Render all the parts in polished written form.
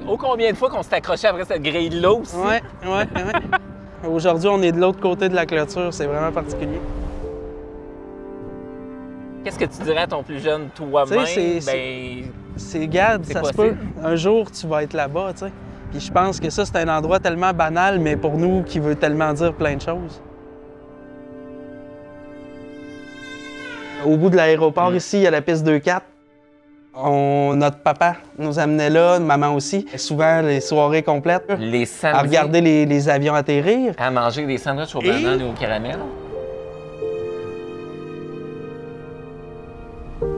Oh, combien de fois qu'on s'est accroché après cette grille-là aussi? Ouais. Aujourd'hui, on est de l'autre côté de la clôture, c'est vraiment particulier. Qu'est-ce que tu dirais à ton plus jeune toi-même? Garde, ça se peut. possible. Un jour, tu vas être là-bas, tu sais. Puis je pense que ça, c'est un endroit tellement banal, mais pour nous, qui veut tellement dire plein de choses. Au bout de l'aéroport, ici, il y a la piste 2-4. Notre papa nous amenait là, maman aussi. Souvent, les soirées complètes. Les samedis, À regarder les avions atterrir. à manger des sandwichs aux bananes et au caramel.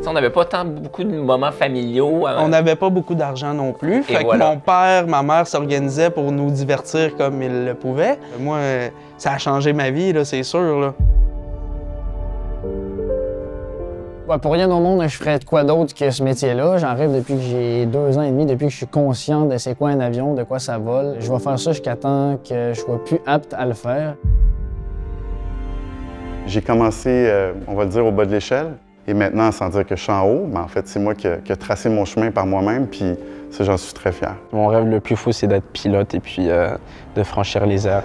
On n'avait pas beaucoup de moments familiaux. On n'avait pas beaucoup d'argent non plus. Fait que mon père, ma mère s'organisaient pour nous divertir comme ils le pouvaient. Moi, ça a changé ma vie, là, c'est sûr. Là. Ouais, pour rien au monde, je ferais de quoi d'autre que ce métier-là. J'en rêve depuis que j'ai 2 ans et demi, depuis que je suis conscient de c'est quoi un avion, de quoi ça vole. Je vais faire ça jusqu'à temps que je sois plus apte à le faire. J'ai commencé, on va le dire, au bas de l'échelle. Et maintenant, sans dire que je suis en haut, mais en fait, c'est moi qui ai tracé mon chemin par moi-même, puis ça, j'en suis très fier. Mon rêve le plus fou, c'est d'être pilote et puis de franchir les airs.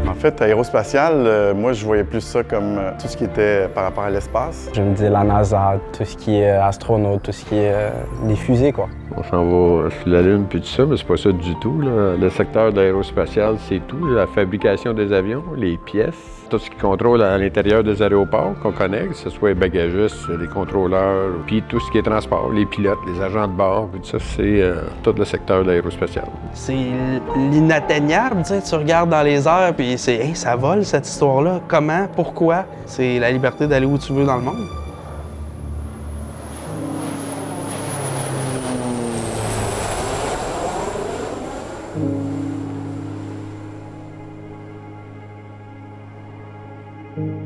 En fait, aérospatial, moi, je voyais plus ça comme tout ce qui était par rapport à l'espace. Je me disais la NASA, tout ce qui est astronaute, tout ce qui est des fusées, quoi. On s'en va sur la Lune puis tout ça, mais c'est pas ça du tout, là. Le secteur de l'aérospatial, c'est tout. La fabrication des avions, les pièces, tout ce qui contrôle à l'intérieur des aéroports qu'on connaît, que ce soit les bagagistes, les contrôleurs, puis tout ce qui est transport, les pilotes, les agents de bord, puis tout ça, c'est tout le secteur de l'aérospatial. C'est l'inatteignable, tu sais, tu regardes dans les airs, puis c'est hey, ça vole cette histoire-là. Comment? Pourquoi? C'est la liberté d'aller où tu veux dans le monde.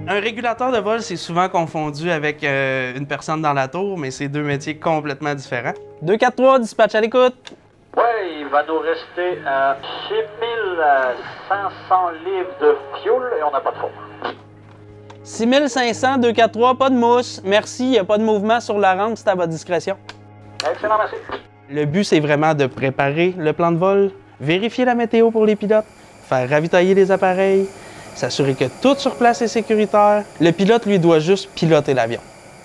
Un régulateur de vol, c'est souvent confondu avec une personne dans la tour, mais c'est 2 métiers complètement différents. 243, dispatch à l'écoute. Oui, il va nous rester 6500 livres de fuel et on n'a pas de fond. 6500, 243, pas de mousse. Merci, il n'y a pas de mouvement sur la rampe, c'est à votre discrétion. Excellent, merci. Le but, c'est vraiment de préparer le plan de vol, vérifier la météo pour les pilotes, faire ravitailler les appareils, s'assurer que tout sur place est sécuritaire. Le pilote, lui, doit juste piloter l'avion.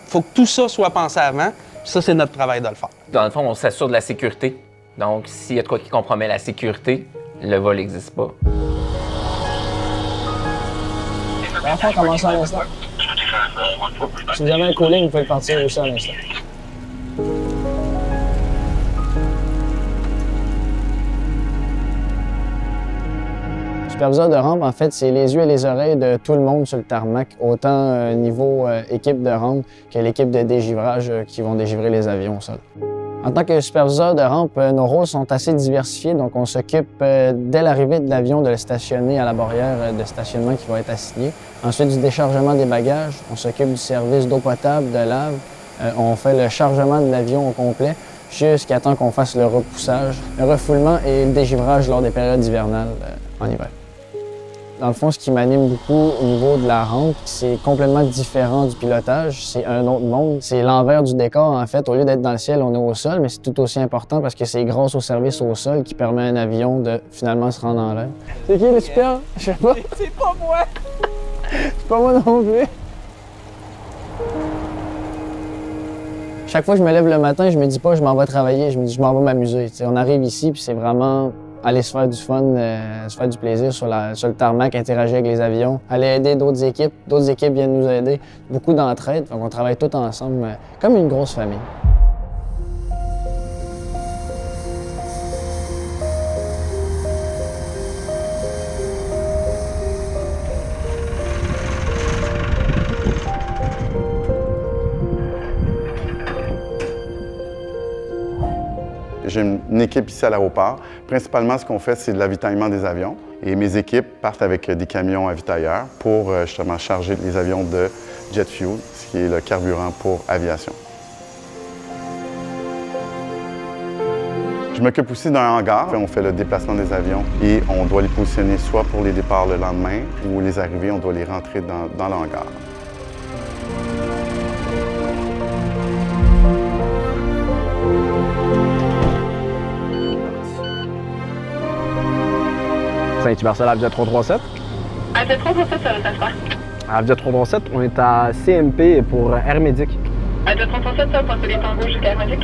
Il faut que tout ça soit pensé avant. Ça, c'est notre travail de le faire. Dans le fond, on s'assure de la sécurité. Donc, s'il y a de quoi qui compromet la sécurité, le vol n'existe pas. L'enfant commence à l'instant. Si vous avez un cooling, vous pouvez partir aussi à l'instant. Le superviseur de rampe, en fait, c'est les yeux et les oreilles de tout le monde sur le tarmac, autant niveau équipe de rampe que l'équipe de dégivrage qui vont dégivrer les avions au sol. En tant que superviseur de rampe, nos rôles sont assez diversifiés, donc on s'occupe dès l'arrivée de l'avion de le stationner à la barrière de stationnement qui va être assignée. Ensuite, du déchargement des bagages, on s'occupe du service d'eau potable, de lave, on fait le chargement de l'avion au complet jusqu'à temps qu'on fasse le repoussage, le refoulement et le dégivrage lors des périodes hivernales en hiver. Dans le fond, ce qui m'anime beaucoup au niveau de la rampe, c'est complètement différent du pilotage. C'est un autre monde. C'est l'envers du décor, en fait. Au lieu d'être dans le ciel, on est au sol, mais c'est tout aussi important parce que c'est grâce au service au sol qui permet à un avion de finalement se rendre en l'air. C'est qui le super? Je sais pas. C'est pas moi! C'est pas moi non plus. Chaque fois que je me lève le matin, je me dis pas je m'en vais travailler, je me dis je m'en vais m'amuser. On arrive ici, puis c'est vraiment aller se faire du fun, se faire du plaisir sur le tarmac, interagir avec les avions, aller aider d'autres équipes viennent nous aider, beaucoup d'entraide, donc on travaille tous ensemble comme une grosse famille. j'ai une équipe ici à l'aéroport. Principalement, ce qu'on fait, c'est de l'avitaillement des avions. Et mes équipes partent avec des camions avitailleurs pour justement charger les avions de jet fuel, ce qui est le carburant pour aviation. Je m'occupe aussi d'un hangar. On fait le déplacement des avions et on doit les positionner soit pour les départs le lendemain ou les arrivées, on doit les rentrer dans le hangar. Saint-Hubert-Seul à Avion 337. Avion 337, ça va se faire. À Avion 337, on est à CMP pour Air Médic. Avion 337, ça va passer les tangos jusqu'à Air Médic.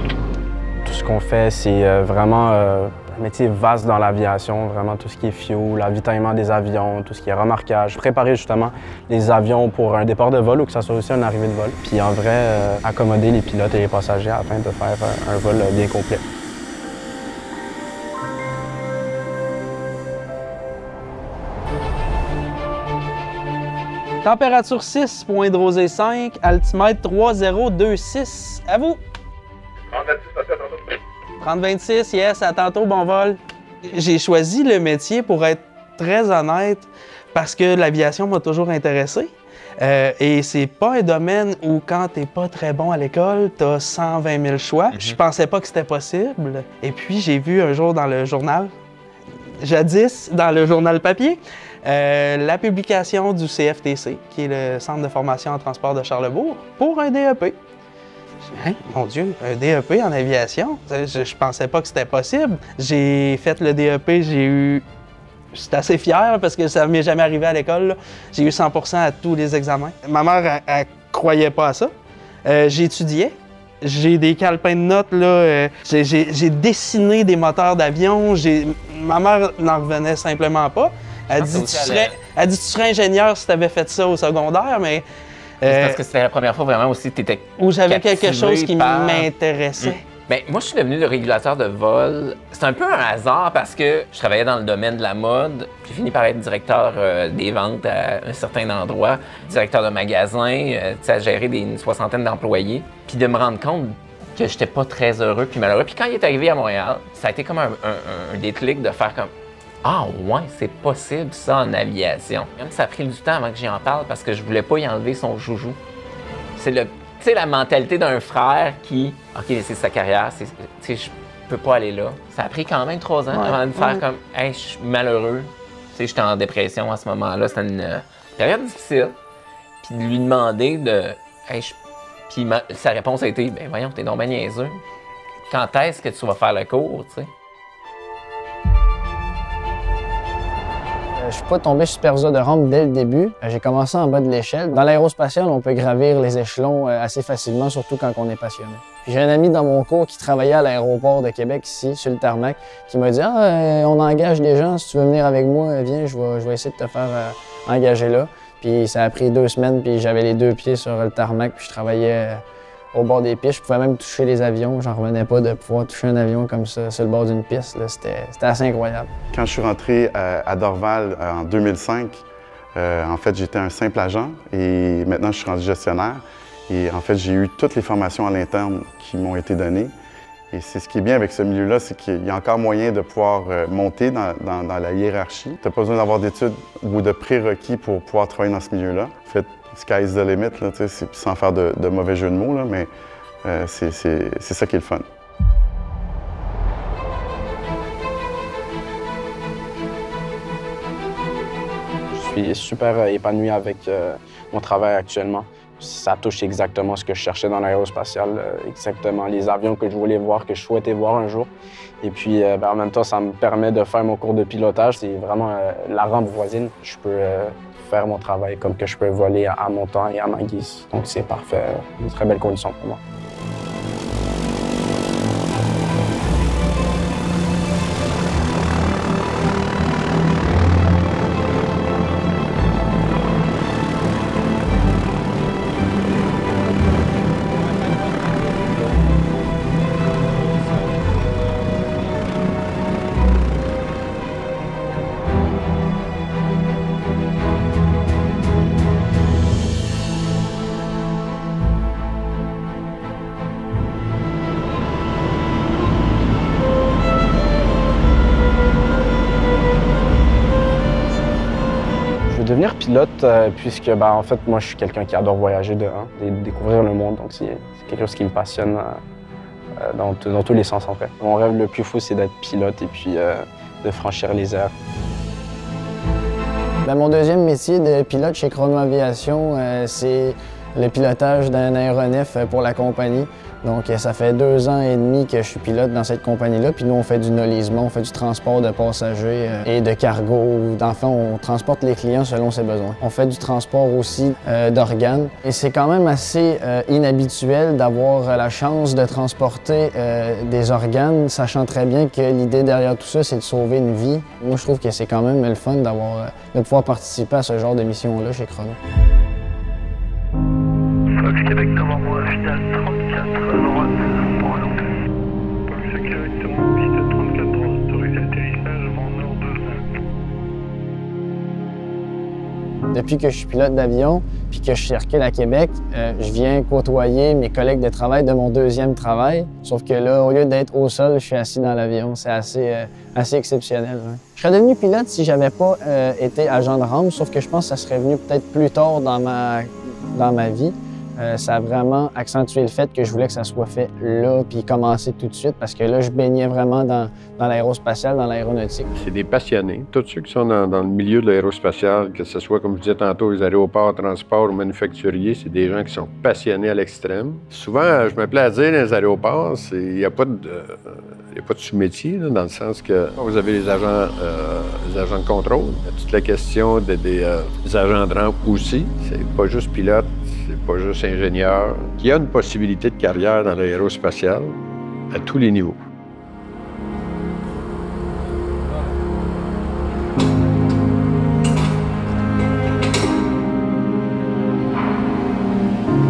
Tout ce qu'on fait, c'est vraiment un métier vaste dans l'aviation, vraiment tout ce qui est fuel, l'avitaillement des avions, tout ce qui est remorquage, préparer justement les avions pour un départ de vol ou que ça soit aussi une arrivée de vol. Puis en vrai, accommoder les pilotes et les passagers afin de faire un vol bien complet. Température 6, point de rosée 5, altimètre 3026. À vous! 3026, yes, à tantôt, bon vol. J'ai choisi le métier pour être très honnête parce que l'aviation m'a toujours intéressé. Et c'est pas un domaine où quand t'es pas très bon à l'école, t'as 120 000 choix. Je pensais pas que c'était possible. Et puis j'ai vu un jour dans le journal, jadis dans le journal papier, la publication du CFTC, qui est le Centre de formation en transport de Charlesbourg, pour un DEP. Hein? Mon Dieu, un DEP en aviation? Je pensais pas que c'était possible. J'ai fait le DEP, j'étais assez fier parce que ça m'est jamais arrivé à l'école. J'ai eu 100% à tous les examens. Ma mère, elle croyait pas à ça. J'étudiais. J'ai des calepins de notes, là. J'ai dessiné des moteurs d'avion. Ma mère n'en revenait simplement pas. Elle dit, tu serais ingénieur si tu avais fait ça au secondaire, mais... C'est parce que c'était la première fois vraiment aussi que tu étais où j'avais quelque chose qui m'intéressait. Bien, moi, je suis devenu le régulateur de vol. C'est un peu un hasard parce que je travaillais dans le domaine de la mode. J'ai fini par être directeur des ventes à un certain endroit, directeur de magasin, à gérer une soixantaine d'employés. Puis de me rendre compte que j'étais pas très heureux puis malheureux. Puis quand il est arrivé à Montréal, ça a été comme un déclic de faire comme « Ah ouais, c'est possible ça en aviation ». Même ça a pris du temps avant que j'y en parle parce que je voulais pas y enlever son joujou. C'est la mentalité d'un frère qui, OK, c'est sa carrière, je peux pas aller là. Ça a pris quand même 3 ans avant de faire comme, hey, je suis malheureux. J'étais en dépression à ce moment-là. C'était une période difficile. Puis de lui demander de, hey, puis sa réponse a été, ben voyons, t'es donc ben niaiseux. Quand est-ce que tu vas faire le cours, tu sais? Je suis pas tombé superviseur de rampe dès le début. J'ai commencé en bas de l'échelle. Dans l'aérospatiale, on peut gravir les échelons assez facilement, surtout quand on est passionné. J'ai un ami dans mon cours qui travaillait à l'aéroport de Québec, ici, sur le tarmac, qui m'a dit « Ah, on engage des gens, si tu veux venir avec moi, viens, je vais essayer de te faire engager là. » Puis ça a pris 2 semaines, puis j'avais les 2 pieds sur le tarmac, puis je travaillais au bord des pistes. Je pouvais même toucher les avions. J'en revenais pas de pouvoir toucher un avion comme ça sur le bord d'une piste. C'était assez incroyable. Quand je suis rentré à Dorval en 2005, en fait, j'étais un simple agent et maintenant, je suis rendu gestionnaire. Et en fait, j'ai eu toutes les formations à l'interne qui m'ont été données. Et c'est ce qui est bien avec ce milieu-là, c'est qu'il y a encore moyen de pouvoir monter dans la hiérarchie. Tu n'as pas besoin d'avoir d'études ou de prérequis pour pouvoir travailler dans ce milieu-là. En fait, sky's the limit, là, sans faire de mauvais jeu de mots, là, mais c'est ça qui est le fun. Je suis super épanoui avec mon travail actuellement. Ça touche exactement ce que je cherchais dans l'aérospatiale, exactement les avions que je voulais voir, que je souhaitais voir un jour. Et puis, en même temps, ça me permet de faire mon cours de pilotage. C'est vraiment la rampe voisine. Je peux faire mon travail comme que je peux voler à mon temps et à ma guise. Donc, c'est parfait. Une très belle condition pour moi. devenir pilote, puisque en fait, moi, je suis quelqu'un qui adore voyager découvrir le monde. Donc, c'est quelque chose qui me passionne dans tous les sens, en fait. Mon rêve le plus fou, c'est d'être pilote et puis de franchir les airs. Mon deuxième métier de pilote chez Chrono Aviation, c'est le pilotage d'un aéronef pour la compagnie. Donc, ça fait 2 ans et demi que je suis pilote dans cette compagnie-là. Puis nous, on fait du nolisement, on fait du transport de passagers et de cargo. Dans le fond, on transporte les clients selon ses besoins. On fait du transport aussi d'organes. Et c'est quand même assez inhabituel d'avoir la chance de transporter des organes, sachant très bien que l'idée derrière tout ça, c'est de sauver une vie. Moi, je trouve que c'est quand même le fun de pouvoir participer à ce genre de mission-là chez Chrono. Fox Québec, Novembre, finale 34 droite pour l'eau. Fox directement, piste 34 droite, autorisé atterrissage, mon nord 25. Depuis que je suis pilote d'avion puis que je circule à Québec, je viens côtoyer mes collègues de travail de mon deuxième travail. Sauf que là, au lieu d'être au sol, je suis assis dans l'avion. C'est assez exceptionnel. Hein. Je serais devenu pilote si j'avais pas été agent de rampe, sauf que je pense que ça serait venu peut-être plus tard dans ma vie. Ça a vraiment accentué le fait que je voulais que ça soit fait là, puis commencer tout de suite, parce que là, je baignais vraiment dans l'aérospatial, dans l'aéronautique. C'est des passionnés. Tous ceux qui sont dans le milieu de l'aérospatial, que ce soit, comme je disais tantôt, les aéroports, transports ou manufacturiers, c'est des gens qui sont passionnés à l'extrême. Souvent, je me plais à dire, dans les aéroports, il n'y a pas de sous-métier, dans le sens que vous avez les agents de contrôle, toute la question des agents de rampe aussi. C'est pas juste pilote, c'est pas juste ingénieur. Il y a une possibilité de carrière dans l'aérospatial à tous les niveaux.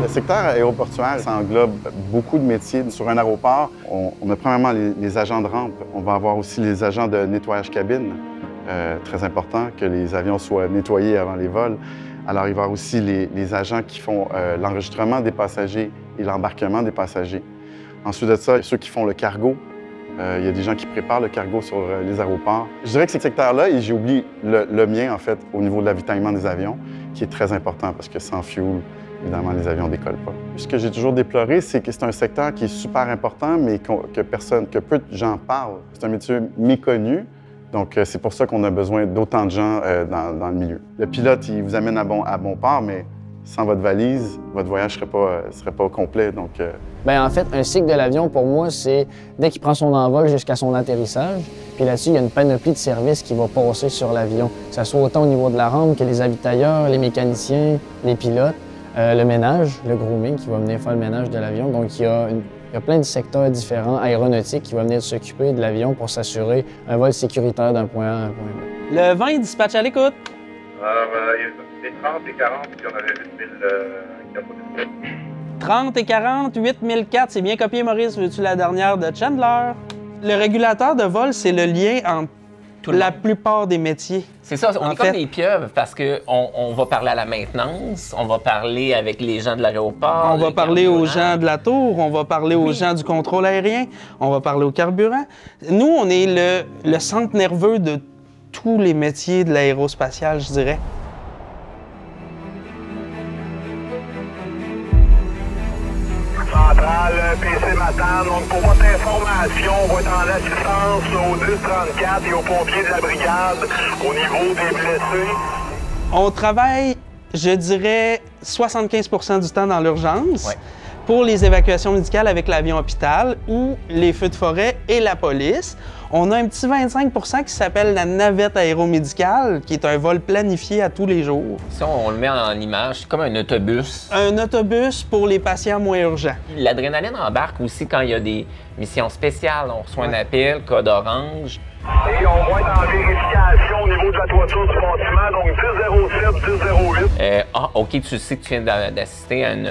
Le secteur aéroportuaire, ça englobe beaucoup de métiers. Sur un aéroport, on a premièrement les agents de rampe. On va avoir aussi les agents de nettoyage cabine. Très important que les avions soient nettoyés avant les vols. Alors, il va y avoir aussi les agents qui font l'enregistrement des passagers et l'embarquement des passagers. Ensuite de ça, ceux qui font le cargo. Il y a des gens qui préparent le cargo sur les aéroports. Je dirais que ce secteur-là, et j'ai oublié le mien, en fait, au niveau de l'avitaillement des avions, qui est très important parce que sans fuel, évidemment, les avions ne décollent pas. Ce que j'ai toujours déploré, c'est que c'est un secteur qui est super important, mais que peu de gens parlent. C'est un métier méconnu. Donc, c'est pour ça qu'on a besoin d'autant de gens dans le milieu. Le pilote, il vous amène à bon port, mais sans votre valise, votre voyage ne serait pas complet. Donc, En fait, un cycle de l'avion, pour moi, c'est dès qu'il prend son envol jusqu'à son atterrissage. Puis là-dessus, il y a une panoplie de services qui va passer sur l'avion, que ce soit autant au niveau de la rampe que les avitailleurs, les mécaniciens, les pilotes, le ménage, le grooming qui va venir faire le ménage de l'avion. Donc, il y a plein de secteurs différents aéronautiques qui vont venir s'occuper de l'avion pour s'assurer un vol sécuritaire d'un point A à un point B. Le 20, dispatch à l'écoute. Alors, il y a 30 et 40, puis on avait 8004. 30 et 40, 8004, c'est bien copié, Maurice. Veux-tu la dernière de Chandler? Le régulateur de vol, c'est le lien entre la plupart des métiers. C'est ça, on est comme des pieuvres parce qu'on va parler à la maintenance, on va parler avec les gens de l'aéroport. On va parler aux gens de la tour, on va parler aux gens du contrôle aérien, on va parler au carburant. Nous, on est le centre nerveux de tous les métiers de l'aérospatial, je dirais. Centrale, PC Matane, donc pour votre information, on va être en assistance aux 1034 et aux pompiers de la brigade au niveau des blessés. On travaille, je dirais, 75% du temps dans l'urgence. Ouais. Pour les évacuations médicales avec l'avion hôpital ou les feux de forêt et la police. On a un petit 25% qui s'appelle la navette aéromédicale, qui est un vol planifié à tous les jours. Ça, on le met en image, c'est comme un autobus. Un autobus pour les patients moins urgents. L'adrénaline embarque aussi quand il y a des missions spéciales. On reçoit un appel, code orange. Et on va être en vérification au niveau de la toiture du bâtiment, donc 1007, 1008. OK, tu sais que tu viens d'assister à une...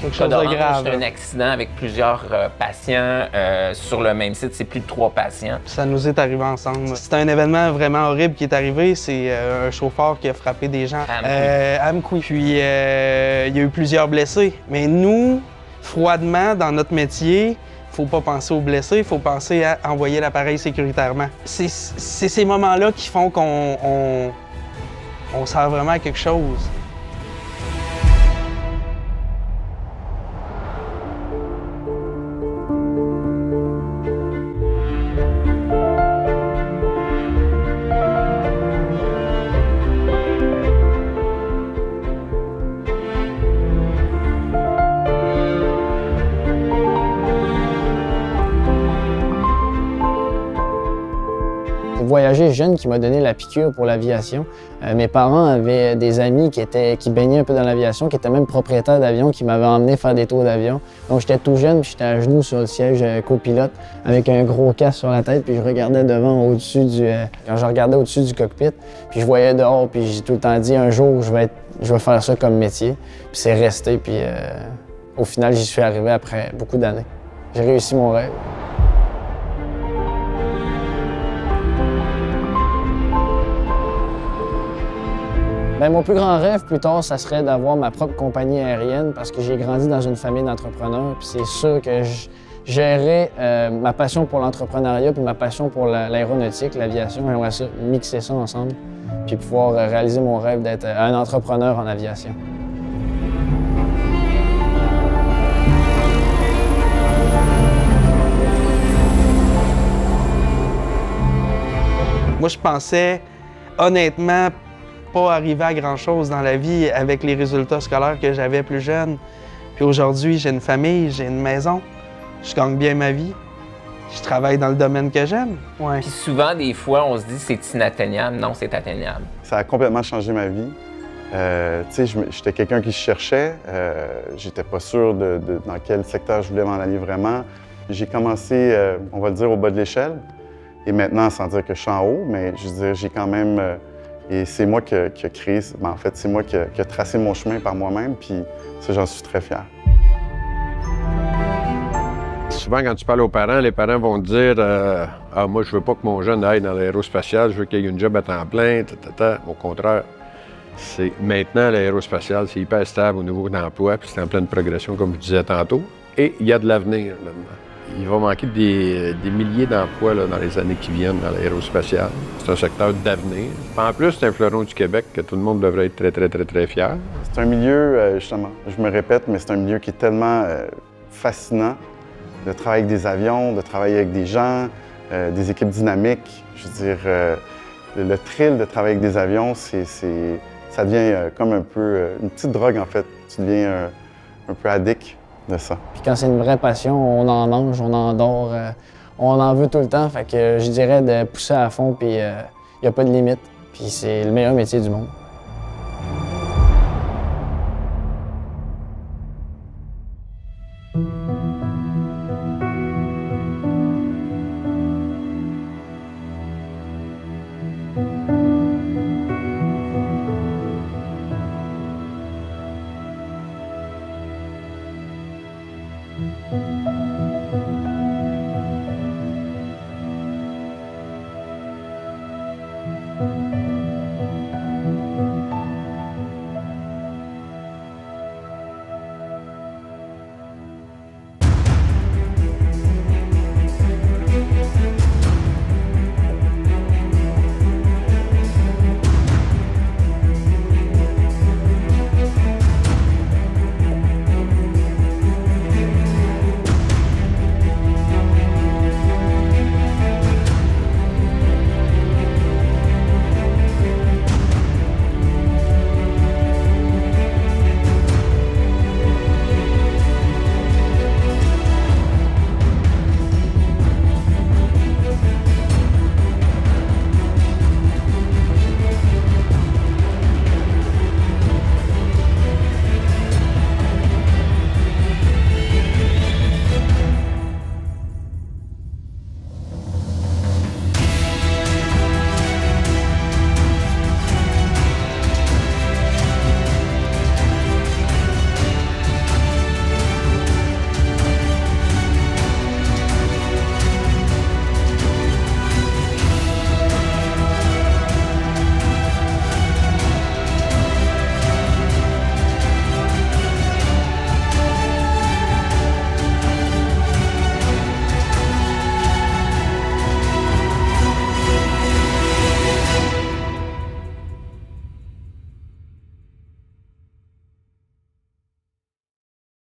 Quelque chose de grave. C'est un accident avec plusieurs patients sur le même site. C'est plus de 3 patients. Ça nous est arrivé ensemble. C'est un événement vraiment horrible qui est arrivé. C'est un chauffeur qui a frappé des gens à Amqui. Puis il y a eu plusieurs blessés. Mais nous, froidement, dans notre métier, faut pas penser aux blessés, il faut penser à envoyer l'appareil sécuritairement. C'est ces moments-là qui font qu'on on sert vraiment à quelque chose. Voyager jeune qui m'a donné la piqûre pour l'aviation. Mes parents avaient des amis qui baignaient un peu dans l'aviation, qui étaient même propriétaires d'avions, qui m'avaient emmené faire des tours d'avion. Donc j'étais tout jeune, puis j'étais à genoux sur le siège copilote avec un gros casque sur la tête, puis je regardais devant au-dessus quand je regardais au-dessus du cockpit, puis je voyais dehors, puis j'ai tout le temps dit un jour je vais faire ça comme métier. Puis c'est resté, puis au final j'y suis arrivé après beaucoup d'années. J'ai réussi mon rêve. Bien, mon plus grand rêve plus tard, ça serait d'avoir ma propre compagnie aérienne parce que j'ai grandi dans une famille d'entrepreneurs. Puis c'est sûr que je gérerais ma passion pour l'entrepreneuriat puis ma passion pour l'aéronautique, l'aviation. J'aimerais ça, mixer ça ensemble puis pouvoir réaliser mon rêve d'être un entrepreneur en aviation. Moi, je pensais honnêtement pas arriver à grand-chose dans la vie avec les résultats scolaires que j'avais plus jeune. Puis aujourd'hui, j'ai une famille, j'ai une maison, je gagne bien ma vie, je travaille dans le domaine que j'aime. Ouais. Puis souvent, des fois, on se dit c'est inatteignable. Non, c'est atteignable. Ça a complètement changé ma vie. Tu sais, j'étais quelqu'un qui cherchait, j'étais pas sûr dans quel secteur je voulais m'en aller vraiment. J'ai commencé, on va le dire, au bas de l'échelle. Et maintenant, sans dire que je suis en haut, mais je veux dire, j'ai quand même... et c'est moi qui a créé, en fait, c'est moi qui a tracé mon chemin par moi-même, puis ça, j'en suis très fier. Souvent, quand tu parles aux parents, les parents vont te dire ah, moi, je veux pas que mon jeune aille dans l'aérospatial, je veux qu'il y ait une job à temps plein, Au contraire, maintenant, l'aérospatial, c'est hyper stable au niveau d'emploi, puis c'est en pleine progression, comme je disais tantôt, et il y a de l'avenir là-dedans. Il va manquer des milliers d'emplois dans les années qui viennent dans l'aérospatial. C'est un secteur d'avenir. En plus, c'est un fleuron du Québec que tout le monde devrait être très, très, très, très fier. C'est un milieu, justement, je me répète, mais c'est un milieu qui est tellement fascinant de travailler avec des avions, de travailler avec des gens, des équipes dynamiques. Je veux dire, le thrill de travailler avec des avions, ça devient comme un peu une petite drogue, en fait. Tu deviens un peu addict de ça. Puis quand c'est une vraie passion, on en mange, on en dort, on en veut tout le temps. Fait que je dirais de pousser à fond, puis il n'y a pas de limite. Puis c'est le meilleur métier du monde.